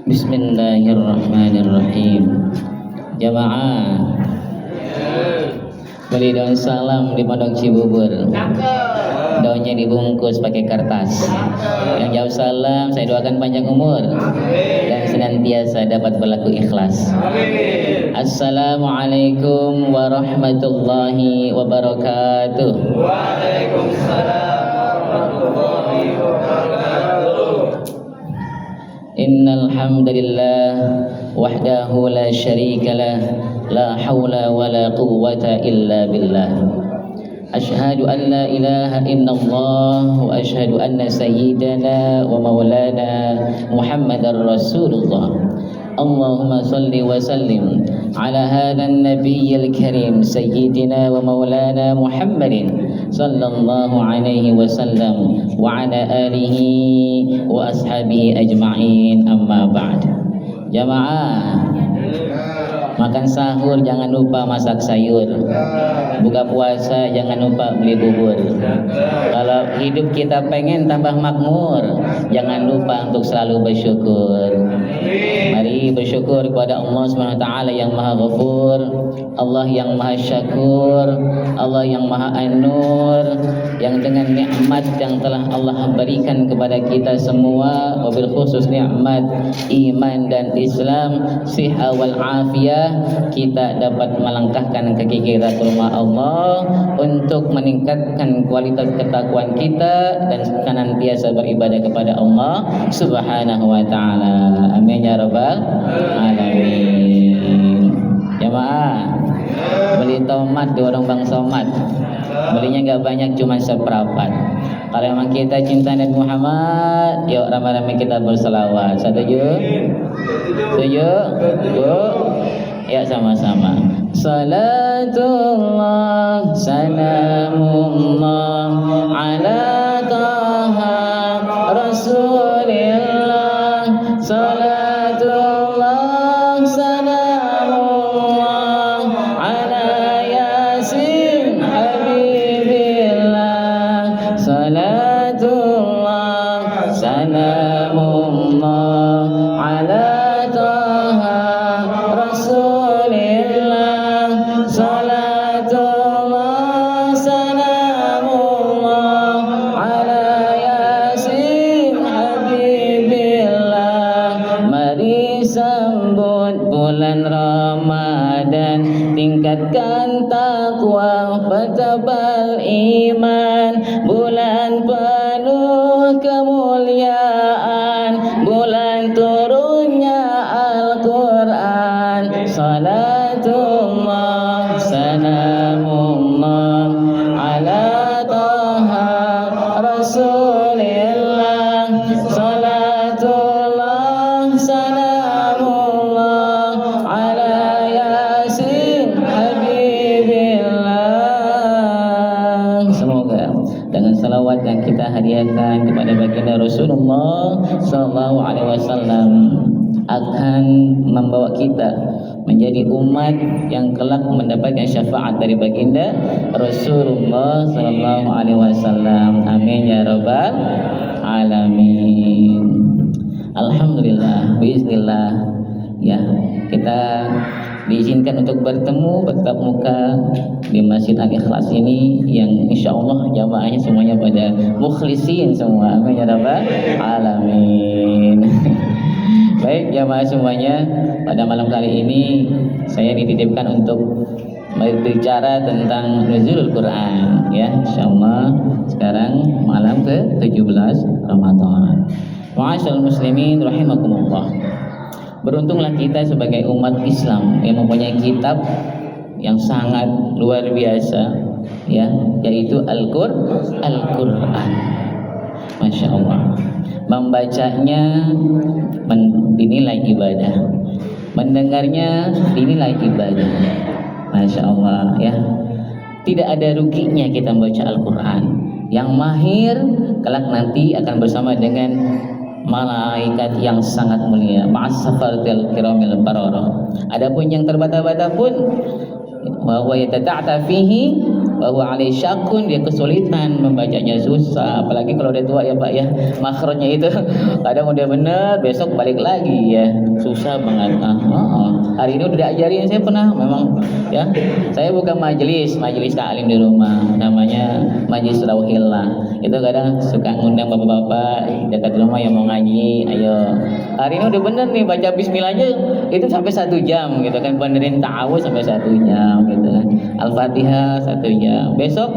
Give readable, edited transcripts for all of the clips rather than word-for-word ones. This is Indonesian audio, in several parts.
Bismillahirrahmanirrahim. Jamaah, beli daun salam di Pondok Cibubur. Daunnya dibungkus pakai kertas. Yang jauh salam, saya doakan panjang umur dan senantiasa dapat berlaku ikhlas. Assalamualaikum warahmatullahi wabarakatuh. Waalaikumsalam warahmatullahi wabarakatuh. Innal hamdalillah wahdahu la syarika lah, la haula wala quwwata illa billah. Asyhadu an la ilaha illallah wa asyhadu anna sayyidana wa maulana Muhammadar Rasulullah. Allahumma salli wa sallim ala hadzal nabiyil karim sayyidina wa maulana Muhammadin sallallahu alaihi wasallam wa ala alihi wa ashabihi ajma'in, amma ba'd. Jamaah, makan sahur jangan lupa masak sayur. Buka puasa jangan lupa beli bubur. Kalau hidup kita pengen tambah makmur, jangan lupa untuk selalu bersyukur. Mari bersyukur kepada Allah SWT yang Maha Ghafur, Allah yang Maha Syakur, Allah yang Maha An-Nur, yang dengan nikmat yang telah Allah berikan kepada kita semua, wabil khusus nikmat iman dan Islam, sihah wal afiyah, kita dapat melangkahkan kaki kita ke rumah Allah untuk meningkatkan kualitas ketakwaan kita dan senantiasa beribadah kepada Allah Subhanahu wa taala. Amin ya rabbal alamin. Jamaah, beli tomat di warung Bang Somad. Belinya enggak banyak, cuma seperempat. Kalau memang kita cinta Nabi Muhammad, yuk ramai-ramai kita berselawat. Setuju? Setuju? Yuk. Ya, sama-sama. Salatullah salamullah ala taha Rasulillah. Salatullah salamullah ala yasin habibillah. Salatullah salamullah ala taha Rasulillah. Salatullah salamullah ala yasin habibillah. Mari sambut bulan Ramadan, tingkatkan takwa, pertebal iman. Bulan penuh kemuliaan, bulan turunnya Al-Quran. Salatullah salamullah ala taha Rasulillah. Salatullah salamullah ala yasin habibillah. Semoga dengan salawat yang kita hadiahkan kepada baginda Rasulullah sallallahu alaihi wasallam akan membawa kita menjadi umat yang kelak mendapatkan syafaat dari baginda Rasulullah sallallahu alaihi wasallam. Amin ya rabbal alamin. Alhamdulillah, biiznillah ya, kita diizinkan untuk bertemu bertatap muka di Masjid Al-Ikhlas ini yang insyaallah jamaahnya semuanya pada mukhlisin semua. Amin ya rabbal alamin. Baik jamaah semuanya, pada malam kali ini saya dititipkan untuk berbicara tentang nuzulul Quran ya, insyaallah sekarang malam ke-17 Ramadan. Ma'asyiral muslimin rahimakumullah. Beruntunglah kita sebagai umat Islam yang mempunyai kitab yang sangat luar biasa ya, yaitu Al-Qur'an. Masya Allah. Membacanya dinilai ibadah, mendengarnya dinilai ibadah. Masya Allah ya. Tidak ada ruginya kita membaca Al-Quran. Yang mahir kelak nanti akan bersama dengan malaikat yang sangat mulia, ma'as safaratil kiramil bararah. Adapun yang terbata-bata pun wa yatata'ta fihi bahwa alaihi syakun, dia kesulitan membacanya, susah, apalagi kalau udah tua ya Pak ya, makhrajnya itu kadang udah bener besok balik lagi ya, susah banget. Hari ini udah diajarin, saya pernah memang ya, saya buka majelis taklim di rumah, namanya majelis Rauhillah. Itu kadang suka ngundang bapak-bapak dekat rumah yang mau ngaji, ayo. Hari ini udah bener nih baca bismillah aja itu sampai 1 jam gitu kan, benerin ta'awudz sampai 1 jam gitu kan. Al-Fatihah 1 jam. Besok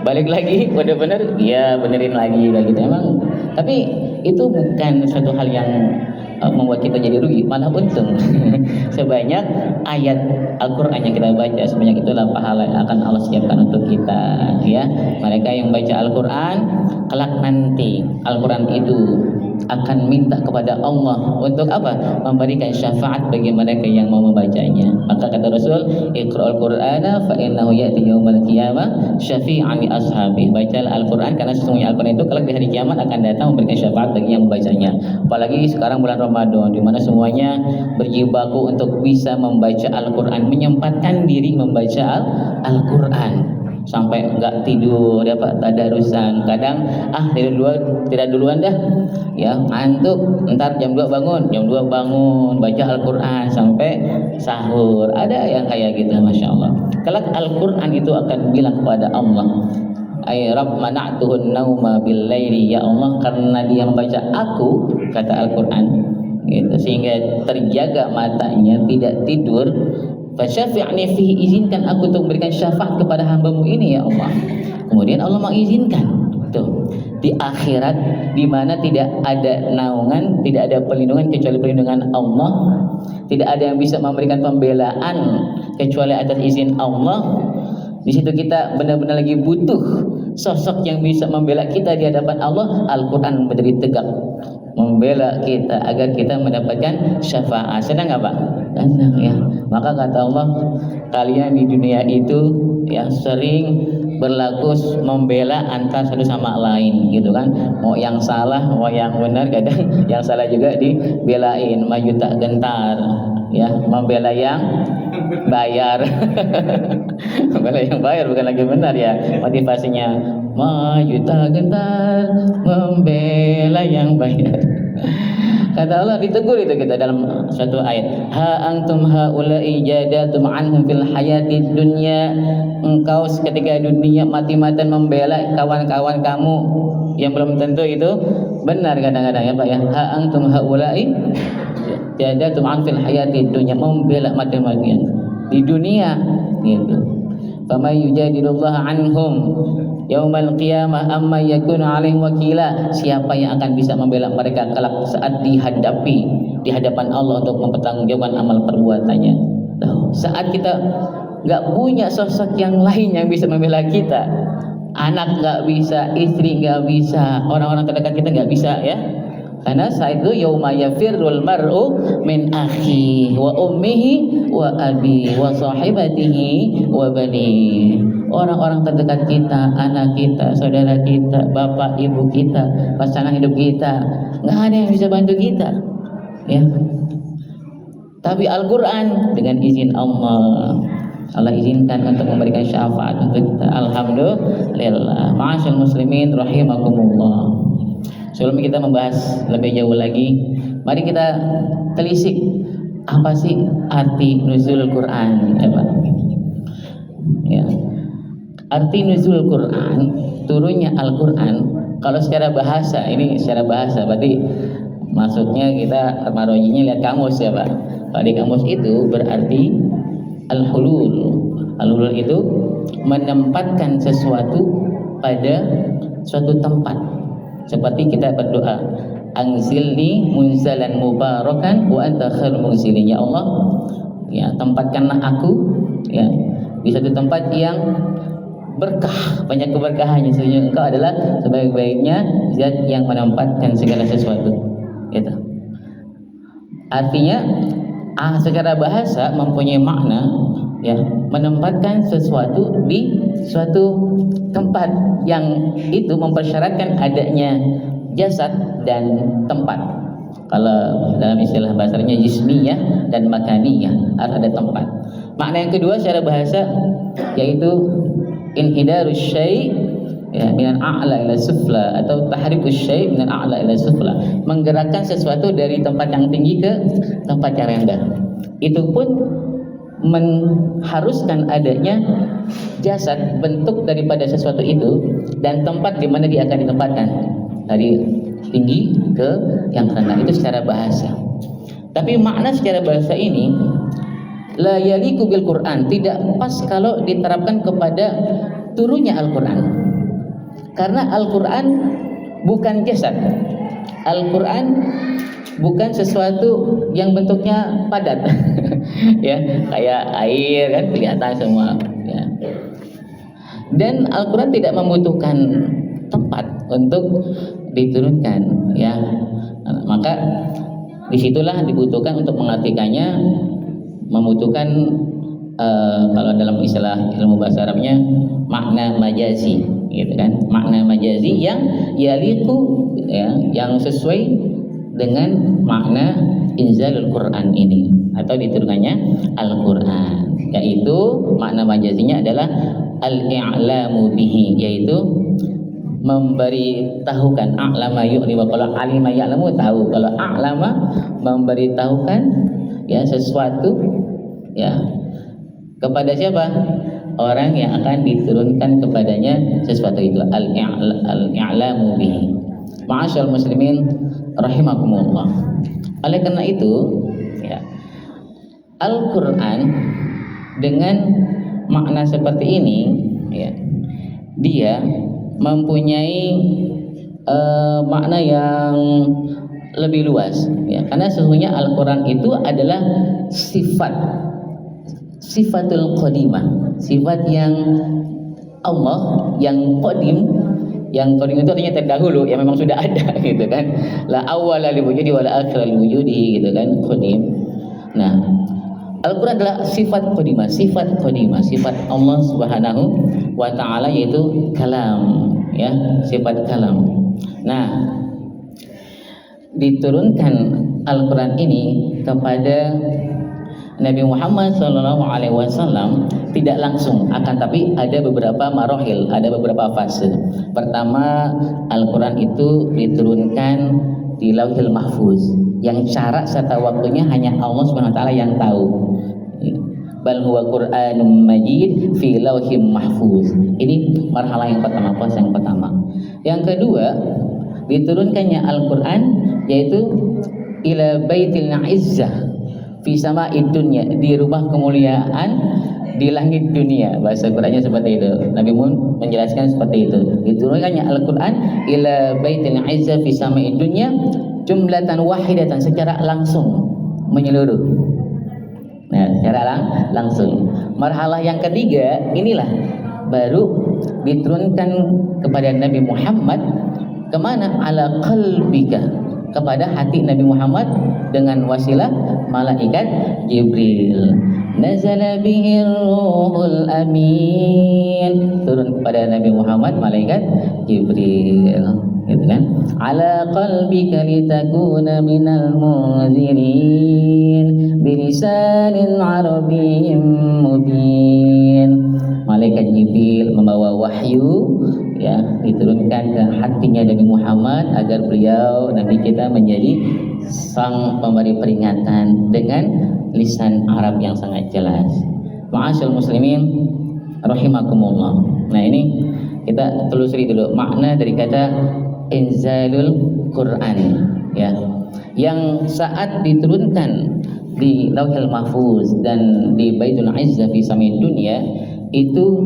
balik lagi udah bener, ya benerin lagi kayak gitu. Emang tapi itu bukan suatu hal yang membuat kita jadi rugi, malah untung. Sebanyak ayat Al-Quran yang kita baca, sebanyak itulah pahala yang akan Allah siapkan untuk kita ya. Mereka yang baca Al-Quran kelak nanti Al-Quran itu akan minta kepada Allah untuk apa? Memberikan syafaat bagi mereka yang mau membacanya. Maka kata Rasul, Iqra'ul Qur'ana fa innahu ya'ti yaumal qiyamah syafi'an li ashabi. Bacalah Al-Quran karena sesungguhnya Al-Quran itu kelak di hari kiamat akan datang memberikan syafaat bagi yang membacanya. Apalagi sekarang bulan Ramadan di mana semuanya berjibaku untuk bisa membaca Al-Quran, menyempatkan diri membaca Al-Quran. Sampai enggak tidur ya Pak, tadarusan. Kadang tidak duluan dah ya, ngantuk, ntar jam 2 bangun baca Al-Quran sampai sahur. Ada yang kayak gitu, Masya Allah. Kelak Al-Quran itu akan bilang kepada Allah, ay Rabb mana'tuhun nauma bil laili, ya Allah karena dia membaca aku, kata Al-Quran gitu, sehingga terjaga matanya tidak tidur. Fasyafi'ni fihi, izinkan aku untuk memberikan syafaat kepada hambamu ini ya Allah. Kemudian Allah mengizinkan tuh di akhirat di mana tidak ada naungan, tidak ada perlindungan kecuali perlindungan Allah, tidak ada yang bisa memberikan pembelaan kecuali atas izin Allah. Di situ kita benar-benar lagi butuh sosok yang bisa membela kita di hadapan Allah. Al-Quran berdiri tegak membela kita agar kita mendapatkan syafaat. Senang nggak Pak? Senang ya. Maka kata Allah, kalian di dunia itu ya sering berlaku membela antara satu sama lain gitu kan. Mau yang salah, mau yang benar, kadang yang salah juga dibelain. Maju tak gentar ya, membela yang bayar. Membela yang bayar bukan lagi benar ya. Motivasinya maju tak gentar, membela yang bayar. Kata Allah, ditegur itu kita dalam suatu ayat, ha antum haula'i jadatum anhum fil hayatid dunya. Engkau ketika dunia mati-matian membela kawan-kawan kamu yang belum tentu itu benar kadang-kadang ya Pak ya. Ha antum haula'i jadatum an fil hayatid dunya, membela mati-matian di dunia gitu. Fama yujadilullah anhum yaumal qiyamah amma yakunu alaihim wakila. Siapa yang akan bisa membela mereka kelak saat dihadapi di hadapan Allah untuk mempertanggungjawabkan amal perbuatannya. Saat kita nggak punya sosok yang lain yang bisa membela kita, anak nggak bisa, istri nggak bisa, orang-orang terdekat kita nggak bisa ya. Karena saat itu yauma yafirrul mar'u min akhi wa ummihi wa abi wa sahibatihi wa bani. Orang-orang terdekat kita, anak kita, saudara kita, bapak, ibu kita, pasangan hidup kita, nggak ada yang bisa bantu kita ya. Tapi Al-Quran dengan izin Allah, Allah izinkan untuk memberikan syafaat untuk kita. Alhamdulillah. Ma'asyal muslimin rahimakumullah. Sebelum kita membahas lebih jauh lagi, mari kita telisik apa sih arti nuzul Quran ya Pak? Ya. Arti nuzul Quran, turunnya Al-Quran. Kalau secara bahasa, ini secara bahasa berarti maksudnya kita marojinya lihat kamus ya Pak. Kalau di kamus itu berarti al-hulul. Al-hulul itu menempatkan sesuatu pada suatu tempat. Seperti kita berdoa, anzilni munzalan mubarakan wa anta khairul munzilin. Ya Allah, ya tempatkanlah aku ya di satu tempat yang berkah, banyak keberkahannya, sehingga Engkau adalah sebaik-baiknya zat yang menempatkan segala sesuatu. Gitu. Artinya, secara bahasa mempunyai makna ya, menempatkan sesuatu di suatu tempat yang itu mempersyaratkan adanya jasad dan tempat. Kalau dalam istilah bahasanya jismiyah dan makaniyah, harus ada tempat. Makna yang kedua secara bahasa yaitu inhidarus syai' ya minal a'la ila sufla, atau tahrikus syai' minal a'la ila sufla, menggerakkan sesuatu dari tempat yang tinggi ke tempat yang rendah. Itu pun mengharuskan adanya jasad, bentuk daripada sesuatu itu, dan tempat di mana dia akan ditempatkan, dari tinggi ke yang rendah. Itu secara bahasa. Tapi makna secara bahasa ini la yaliku bil Quran, tidak pas kalau diterapkan kepada turunnya Al-Quran. Karena Al-Quran bukan jasad. Al-Quran bukan sesuatu yang bentuknya padat. Ya, kayak air kan kelihatan semua ya. Dan Al-Quran tidak membutuhkan tempat untuk diturunkan ya. Maka disitulah dibutuhkan untuk mengartikannya, membutuhkan kalau dalam istilah ilmu bahasa Arabnya makna majazi, gitu kan? Makna majazi yang yaliku ya, yang sesuai dengan makna inzalul Quran ini, atau diturunkannya Al-Quran, yaitu makna majazinya adalah al-i'lamu bihi, yaitu memberitahukan. A'lama yu'limu, kalau alima ya'lamu tahu, kalau a'lama memberitahukan ya sesuatu ya kepada siapa? Orang yang akan diturunkan kepadanya sesuatu itu, al-i'lamu bihi. Ma'asyal muslimin rahimakumullah. Oleh karena itu ya, Al-Quran dengan makna seperti ini ya, dia mempunyai makna yang lebih luas ya, karena sesungguhnya Al-Quran itu adalah sifatul qadimah, sifat yang Allah yang qadim. Yang qadim itu artinya terdahulu, yang memang sudah ada gitu kan. La awwala li wujudi wa la akhira li wujudi, gitu kan, qadim. Nah, Al-Quran adalah sifat qadimah, sifat Allah Subhanahu wa ta'ala, yaitu kalam ya, sifat kalam. Nah, diturunkan Al-Quran ini kepada Nabi Muhammad SAW tidak langsung, akan tapi ada beberapa marohil, ada beberapa fase. Pertama, Al-Quran itu diturunkan di Lauhil Mahfuz, yang cara serta waktunya hanya Allah Subhanahu wa ta'ala yang tahu. Bal huwa Qur'anum Majid fi Lauhim Mahfuz. Ini marhalah yang pertama, fase yang pertama. Yang kedua, diturunkannya Al-Quran yaitu ila Baitil Izzah fi sama'id dunya, di rumah kemuliaan di langit dunia. Bahasa Qur'annya seperti itu. Nabi Muhammad menjelaskan seperti itu. Diturunkannya Al-Quran ila Baitil Izzah fi sama'id dunya jumlatan wahidatan, secara langsung menyeluruh. Nah, secara langsung. Marhalah yang ketiga inilah baru diturunkan kepada Nabi Muhammad kemana? Ala qalbika, kepada hati Nabi Muhammad dengan wasilah malaikat Jibril. Nazala bihir ruhul amin, turun kepada Nabi Muhammad malaikat Jibril, gitu kan? Ala qalbika litakuna minal munzirin bilisanin arabiyyin mubin. Malaikat Jibril membawa wahyu ya, diturunkan ke hatinya Nabi Muhammad agar beliau, Nabi kita, menjadi sang pemberi peringatan dengan lisan Arab yang sangat jelas. Ma'asyal muslimin rahimakumullah. Nah, ini kita telusuri dulu makna dari kata inzalul Quran ya, yang saat diturunkan di Lauhil Mahfuz dan di Baitul Izzah fi sama'id dunya itu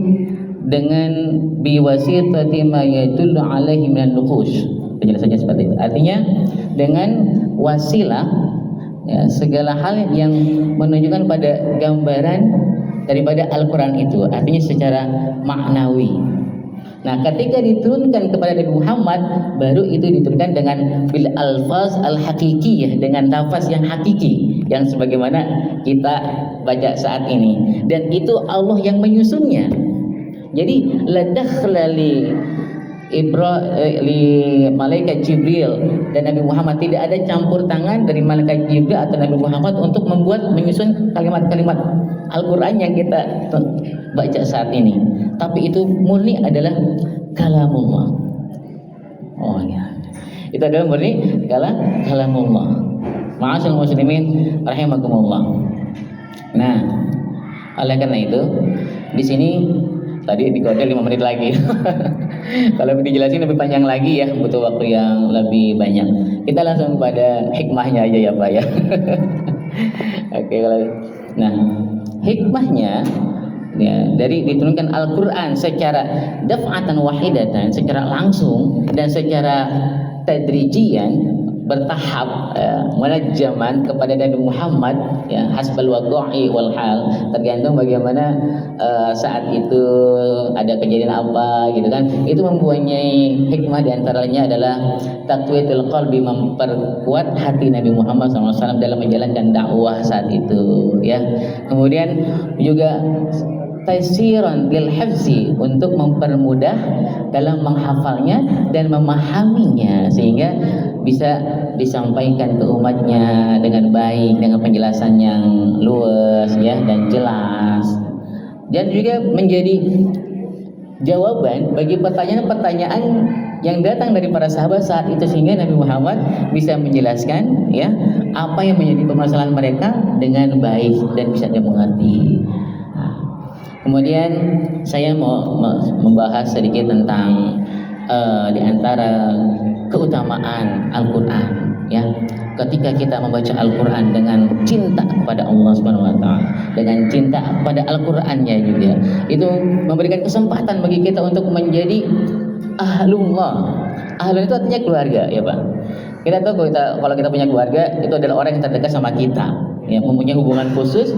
dengan biwasitati ma yadullu alaihi minan nuqush. Penjelasannya seperti itu. Artinya dengan wasilah ya, segala hal yang menunjukkan pada gambaran daripada Al-Quran itu, artinya secara maknawi. Nah, ketika diturunkan kepada Nabi Muhammad, baru itu diturunkan dengan bil alfaz al-haqiqiyah, dengan lafaz yang hakiki, yang sebagaimana kita baca saat ini. Dan itu Allah yang menyusunnya. Jadi la dakhla li malaikat Jibril dan Nabi Muhammad, tidak ada campur tangan dari malaikat Jibril atau Nabi Muhammad untuk menyusun kalimat-kalimat Al-Quran yang kita baca saat ini. tapi itu murni adalah kalamullah. Oh ya, itu adalah murni kalamullah. Ma'asyiral muslimin rahimakumullah. Nah, oleh karena itu di sini tadi dikode 5 menit lagi. Kalau dijelasin lebih panjang lagi ya, butuh waktu yang lebih banyak. Kita langsung pada hikmahnya aja ya Pak ya. Oke, nah hikmahnya ya, dari diturunkan Al-Quran secara daf'atan wahidatan, secara langsung dan secara tadrijian, bertahap, munajjaman kepada Nabi Muhammad ya, hasbal wad'i wal hal, tergantung bagaimana saat itu ada kejadian apa gitu kan. Itu mempunyai hikmah, diantaranya adalah taqwiyatul qalbi, memperkuat hati Nabi Muhammad SAW dalam menjalankan dakwah saat itu ya. Kemudian juga taysiran lil hifzi, untuk mempermudah dalam menghafalnya dan memahaminya sehingga bisa disampaikan ke umatnya dengan baik, dengan penjelasan yang luas ya dan jelas, dan juga menjadi jawaban bagi pertanyaan-pertanyaan yang datang dari para sahabat saat itu, sehingga Nabi Muhammad bisa menjelaskan ya apa yang menjadi permasalahan mereka dengan baik dan bisa dimengerti. Kemudian saya mau membahas sedikit tentang di antara keutamaan Al-Quran ya. Ketika kita membaca Al-Quran dengan cinta kepada Allah Subhanahu wa taala, dengan cinta pada Al-Qur'annya juga, itu memberikan kesempatan bagi kita untuk menjadi ahlullah. Ahlul itu artinya keluarga ya Pak. Kita tahu kalau kita punya keluarga, itu adalah orang yang terdekat sama kita, yang mempunyai hubungan khusus,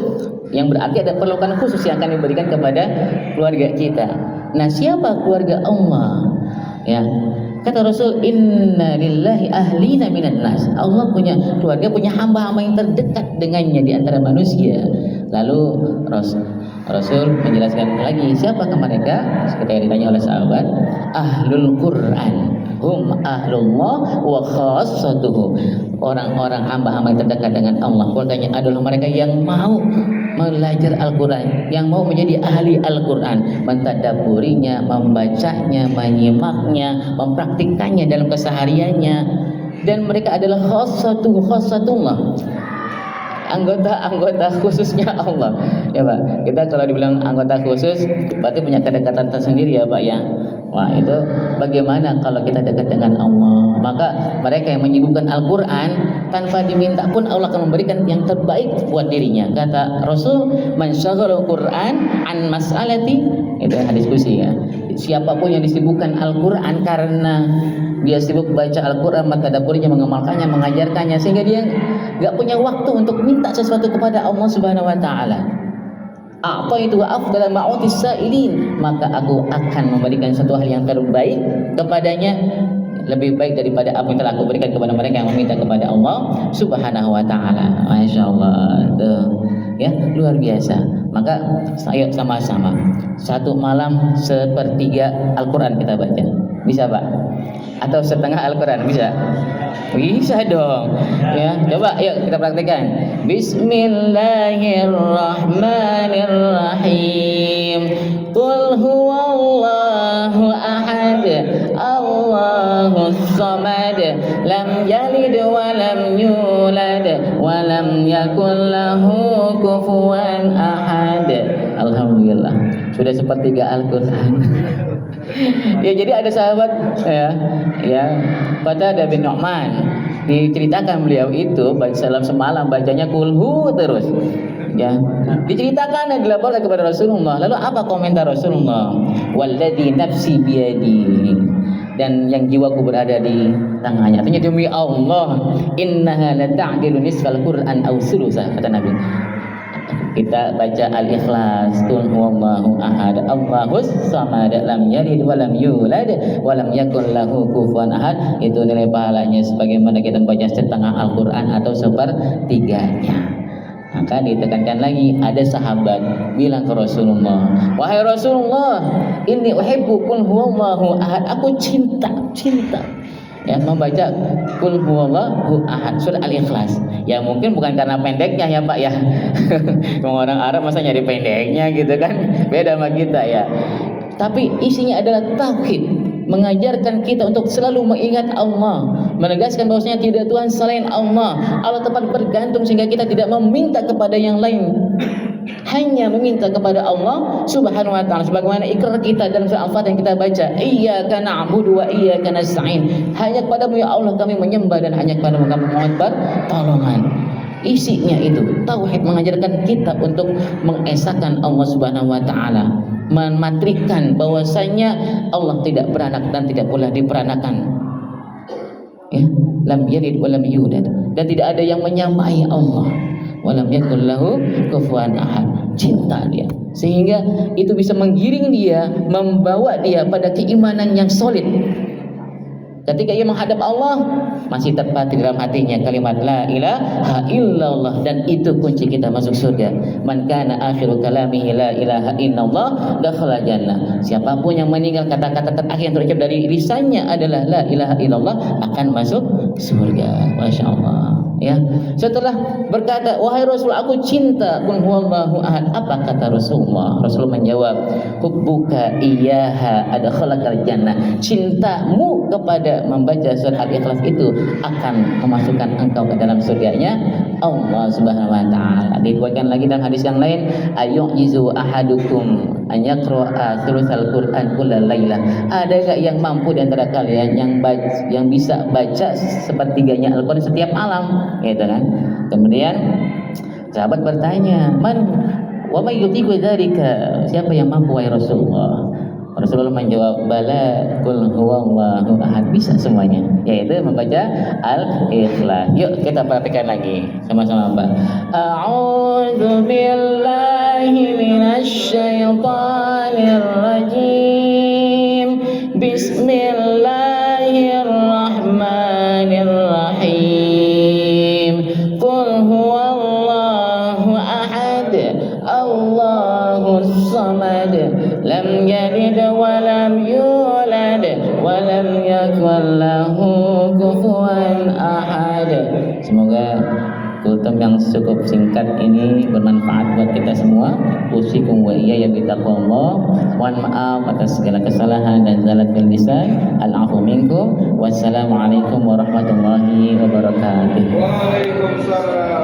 yang berarti ada perlukan khusus yang akan diberikan kepada keluarga kita. Nah, siapa keluarga Allah? Ya, kata Rasul, inna lillahi ahlina minan nas. Allah punya keluarga, punya hamba-hamba yang terdekat dengannya di antara manusia. Lalu Rasul menjelaskan lagi, siapakah mereka? Seperti yang ditanya oleh sahabat, ahlul Quran, hum ahlullah wa khassatuhu. Orang-orang hamba-hamba yang terdekat dengan Allah, keluarganya adalah mereka yang mau belajar Al-Quran, yang mau menjadi ahli Al-Quran, mentadabburinya, membacanya, menyimaknya, mempraktikkannya dalam kesehariannya. Dan mereka adalah khassatullah, anggota khususnya Allah ya Pak. Kita kalau dibilang anggota khusus berarti punya kedekatan tersendiri ya Pak ya. Wah, itu bagaimana kalau kita dekat dengan Allah? Maka mereka yang menyibukkan Al-Quran tanpa diminta pun Allah akan memberikan yang terbaik buat dirinya. Kata Rasul, man syaghala Quran an mas'alati, itu hadis kursi ya. Siapapun yang disibukkan Al-Quran karena dia sibuk baca Al-Quran, mentadabburinya, mengamalkannya, mengajarkannya, sehingga dia gak punya waktu untuk minta sesuatu kepada Allah Subhanahu wa taala. A'taitu wa afdala ma'utis sa'ilin, maka aku akan memberikan satu hal yang terbaik kepadanya, lebih baik daripada apa yang telah aku berikan kepada mereka yang meminta kepada Allah Subhanahu wa taala. Masya Allah, tuh ya, luar biasa. Maka ayo sama-sama satu malam sepertiga Al-Quran kita baca. Bisa Pak? Atau setengah Al-Quran bisa? Bisa dong ya. Coba yuk kita praktekkan. Bismillahirrahmanirrahim. Qul huwallahu ahad, Allahus samad, lam yalid wa lam yulad wa lam yakul lahu kufuwan ahad. Alhamdulillah, sudah sepertiga Al-Quran. Ya, jadi ada sahabat ya Qatadah bin Nu'man, diceritakan beliau itu baca salam semalam bacanya kulhu terus ya. Diceritakan dan dilaporkan kepada Rasulullah. Lalu apa komentar Rasulullah? Walladzi nafsi biyadi, dan yang jiwaku berada di tangannya, artinya demi Allah, innaha la ta'dilu nisfal Qur'an aw sulusah, kata Nabi. Kita baca Al-Ikhlas, Qul huwallahu ahad, Allahus samad, lam yalid wa lam yulad wa lam yakul lahu kufuwan ahad. Itu nilai pahalanya sebagaimana kita membaca setengah Al-Quran atau sepertiganya. Maka ditekankan lagi, ada sahabat bilang ke Rasulullah, wahai Rasulullah, inni uhibbu qul huwallahu ahad, aku cinta ya membaca Qul huwallahu ahad, surah Al-Ikhlas. Ya mungkin bukan karena pendeknya ya Pak ya. Orang Arab masa nyari pendeknya gitu kan, beda sama kita ya. tapi isinya adalah tauhid, mengajarkan kita untuk selalu mengingat Allah, menegaskan bahwasanya tidak Tuhan selain Allah. Allah tempat bergantung sehingga kita tidak meminta kepada yang lain, hanya meminta kepada Allah Subhanahu wa taala, sebagaimana ikrar kita dalam surah Al-Fatihah yang kita baca, iyyaka na'budu wa iyyaka nasta'in. Hanya kepadamu ya Allah kami menyembah dan hanya kepadamu kami mohon pertolongan. Isinya itu tauhid, mengajarkan kita untuk mengesahkan Allah Subhanahu wa taala, mematrikan bahwasanya Allah tidak beranak dan tidak pula diperanakan. Ya, lam yalid wa lam yulad, dan tidak ada yang menyamai Allah. Walam yakul lahu kufuwan ahad. Cinta dia, sehingga itu bisa menggiring dia, membawa dia pada keimanan yang solid. Ketika ia menghadap Allah, masih terpatri dalam hatinya kalimat la ilaha illallah, dan itu kunci kita masuk surga. Man kana akhiru kalamihi la ilaha illallah dakhala jannah. Siapapun yang meninggal kata-kata terakhir yang terucap dari lisannya adalah la ilaha illallah akan masuk surga. Masya Allah. Ya, setelah berkata, wahai Rasul, aku cinta qul huwallahu ahad. Apa kata Rasulullah? Rasul menjawab, hubbuka iyyaha adkhalakal jannah. Cintamu kepada membaca surat Al-Ikhlas itu akan memasukkan engkau ke dalam surganya Allah Subhanahu wa taala. Dikuatkan lagi dalam hadis yang lain, ayyuzu ahadukum an yaqra'a thulutsal Qur'an kullal lailah. Ada enggak yang mampu di antara kalian yang bisa baca sepertiganya Al-Qur'an setiap malam? Gitu kan. Kemudian sahabat bertanya, man wa may yutiqu dzalika? Siapa yang mampu wahai Rasulullah? Rasulullah menjawab, bala qul huwallahu ahad, bisa semuanya, yaitu membaca Al-Ikhlas. Yuk kita perhatikan lagi sama-sama, Pak. A'udzu billahi minasy syaithanir rajim. Bismillahirrahmanirrahim. Qul huwallahu ahad, Allahus samad, lam yalid wa lam yulad wa lam yakul lahu kufuwan ahad. Semoga kultum yang cukup singkat ini bermanfaat buat kita semua. Usikum wa iyaya bitaqwallah. Mohon maaf atas segala kesalahan dan zalal bil lisan. Al-'afwu minkum. Wassalamualaikum warahmatullahi wabarakatuh. Waalaikumsalam.